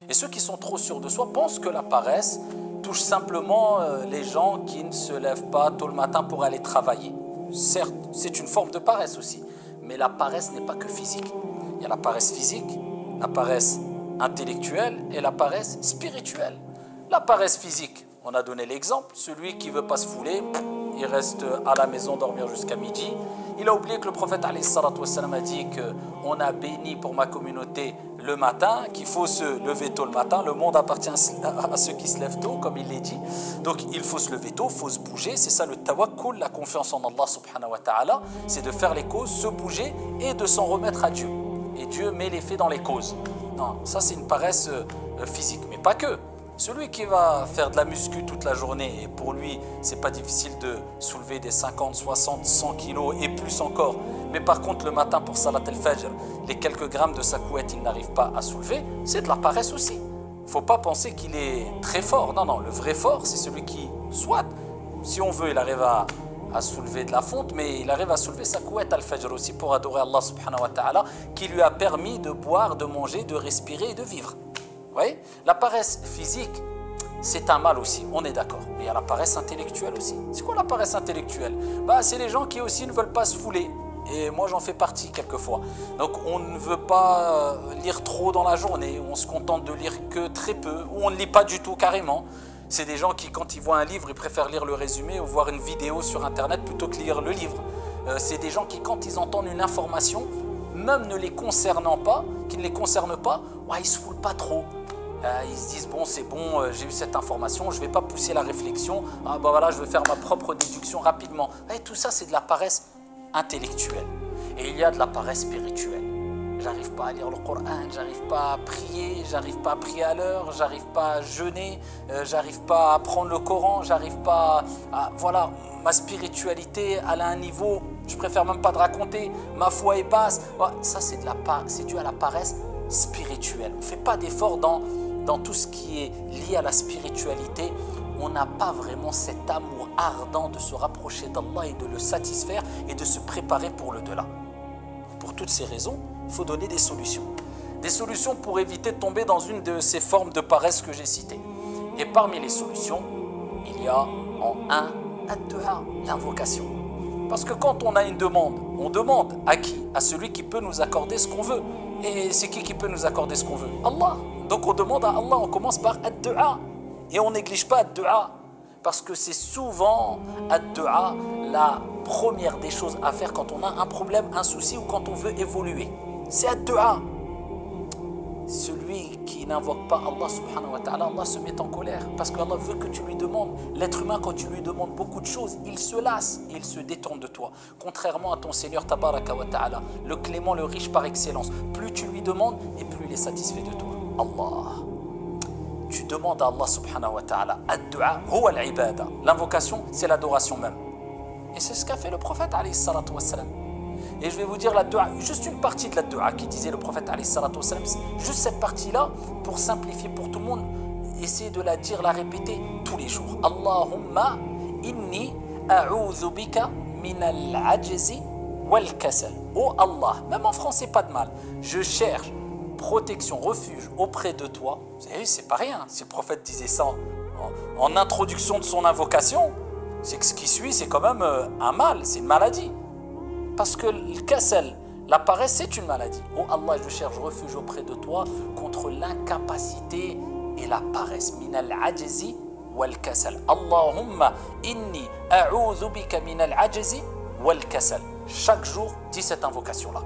Et ceux qui sont trop sûrs de soi pensent que la paresse touche simplement les gens qui ne se lèvent pas tôt le matin pour aller travailler. Certes, c'est une forme de paresse aussi, mais la paresse n'est pas que physique. Il y a la paresse physique, la paresse intellectuelle et la paresse spirituelle. La paresse physique, on a donné l'exemple, celui qui ne veut pas se fouler, il reste à la maison dormir jusqu'à midi. Il a oublié que le prophète a dit qu'on a béni pour ma communauté le matin, qu'il faut se lever tôt le matin. Le monde appartient à ceux qui se lèvent tôt, comme il l'a dit. Donc il faut se lever tôt, il faut se bouger. C'est ça le tawakkul, la confiance en Allah subhanahu wa ta'ala. C'est de faire les causes, se bouger et de s'en remettre à Dieu. Et Dieu met les faits dans les causes. Non, ça c'est une paresse physique, mais pas que. Celui qui va faire de la muscu toute la journée, et pour lui, c'est pas difficile de soulever des 50, 60, 100 kilos et plus encore. Mais par contre, le matin pour Salat al-Fajr, les quelques grammes de sa couette, il n'arrive pas à soulever, c'est de la paresse aussi. Il ne faut pas penser qu'il est très fort. Non, non, le vrai fort, c'est celui qui, soit, si on veut, il arrive à soulever de la fonte, mais il arrive à soulever sa couette al-Fajr aussi pour adorer Allah subhanahu wa ta'ala, qui lui a permis de boire, de manger, de respirer et de vivre. Oui, la paresse physique, c'est un mal aussi, on est d'accord. Mais il y a la paresse intellectuelle aussi. C'est quoi la paresse intellectuelle? C'est les gens qui aussi ne veulent pas se fouler. Et moi, j'en fais partie quelquefois. Donc, on ne veut pas lire trop dans la journée. On se contente de lire que très peu. Ou on ne lit pas du tout carrément. C'est des gens qui, quand ils voient un livre, ils préfèrent lire le résumé ou voir une vidéo sur Internet plutôt que lire le livre. C'est des gens qui, quand ils entendent une information, même ne les concernant pas, qui ne les concernent pas, ils ne se foulent pas trop. Ils se disent, bon, c'est bon, j'ai eu cette information, je ne vais pas pousser la réflexion, voilà, je vais faire ma propre déduction rapidement. Et tout ça, c'est de la paresse intellectuelle. Et il y a de la paresse spirituelle. J'arrive pas à lire le Coran, j'arrive pas à prier, j'arrive pas à prier à l'heure, j'arrive pas à jeûner, j'arrive pas à prendre le Coran, j'arrive pas à... Voilà, ma spiritualité, elle a un niveau, je préfère même pas de raconter, ma foi est basse. Ça, c'est dû à la paresse spirituelle. On ne fait pas d'effort dans tout ce qui est lié à la spiritualité. On n'a pas vraiment cet amour ardent de se rapprocher d'Allah et de le satisfaire et de se préparer pour le delà. Pour toutes ces raisons, il faut donner des solutions. Des solutions pour éviter de tomber dans une de ces formes de paresse que j'ai citées. Et parmi les solutions, il y a en un, ad-du'a, l'invocation. Parce que quand on a une demande, on demande à qui? À celui qui peut nous accorder ce qu'on veut. Et c'est qui peut nous accorder ce qu'on veut? Allah. Donc on demande à Allah, on commence par ad-du'a. Et on ne néglige pas ad-du'a. Parce que c'est souvent ad-du'a la première des choses à faire quand on a un problème, un souci ou quand on veut évoluer. C'est ad-du'a. Celui qui n'invoque pas Allah subhanahu wa ta'ala, Allah se met en colère. Parce qu'Allah veut que tu lui demandes. L'être humain, quand tu lui demandes beaucoup de choses, il se lasse et il se détourne de toi. Contrairement à ton Seigneur tabaraka wa ta'ala, le clément, le riche par excellence. Plus tu lui demandes et plus il est satisfait de toi. Allah. Tu demandes à Allah subhanahu wa ta'ala. Ad-du'a huwa al-ibada. L'invocation, c'est l'adoration même. Et c'est ce qu'a fait le prophète alayhi salatu wa salam. Et je vais vous dire la dua, juste une partie de la dua qui disait le prophète alayhi salatu wa salam, juste cette partie-là, pour simplifier pour tout le monde, essayez de la dire, la répéter tous les jours. Allahumma inni a'udhu bika min al-ajzi wal-kasal. Oh Allah, même en français, pas de mal. Je cherche protection, refuge auprès de toi. Vous savez, c'est pas rien. Si le prophète disait ça en introduction de son invocation, c'est que ce qui suit, c'est quand même un mal, c'est une maladie. Parce que le kasal, la paresse, c'est une maladie. Oh Allah, je cherche refuge auprès de toi contre l'incapacité et la paresse. Min al-ajzi wal-kasal. Allahumma inni a'udhu bika min al-ajzi wal-kasal. Chaque jour, dis cette invocation-là.